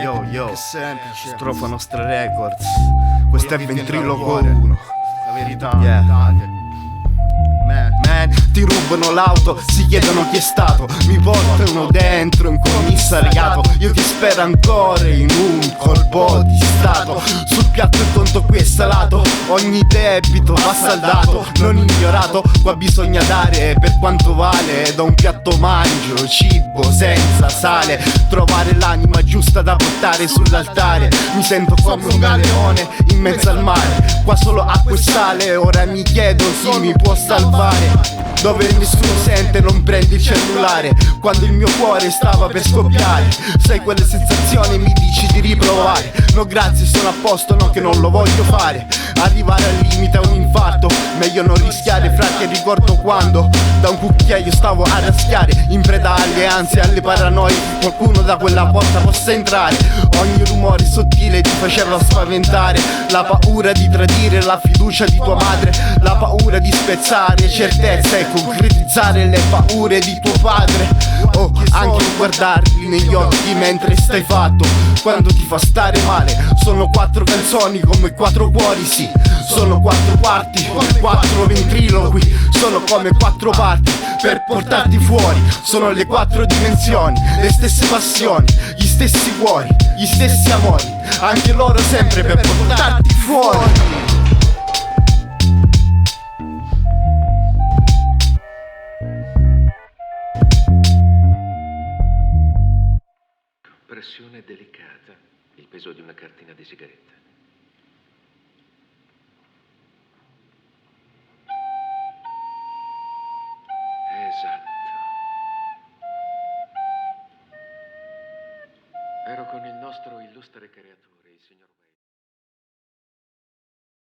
Yo, yo, Che semplice. Strofa Nostra Records. Questo è Ventriloquo cuore. 1. La verità, Yeah. date. Man, ti rubano l'auto, si chiedono chi è stato. Mi portano dentro in commissariato. Io ti spero ancora in un colpo di stato. Sul piatto il conto qui è salato. Ogni debito va saldato, non ignorato. Qua bisogna dare per quanto vale. Da un piatto mangio, cibo senza sale. Trovare l'anima giusta da portare sull'altare. Mi sento come un galeone in mezzo al mare. Qua solo acqua e sale. Ora mi chiedo chi mi può salvare. Dove nessuno sente, non prendi il cellulare. Quando il mio cuore stava per scoppiare, sai quelle sensazioni, mi dici di riprovare. No grazie, sono a posto, no che non lo voglio fare. Arrivare al limite è un infarto, meglio non rischiare. Frate, ricordo quando da un cucchiaio stavo a raschiare. In preda alle ansie, alle paranoie, qualcuno da quella porta possa entrare. Ogni rumore sottile ti faceva spaventare. La paura di tradire la fiducia di tua madre. La paura di spezzare certezza e concretizzare le paure di tuo padre. Oh, anche guardarli negli occhi mentre stai fatto, quando ti fa stare male. Sono 4 canzoni come 4 cuori, sì. Sono 4 quarti, 4 ventriloqui. Sono come 4 parti per portarti fuori. Sono le 4 dimensioni, le stesse passioni, gli stessi cuori, gli stessi amori. Anche loro sempre per portarti fuori. Pressione delicata, il peso di una cartina di sigaretta. Esatto. Ero con il nostro illustre creatore, il signor Wayne.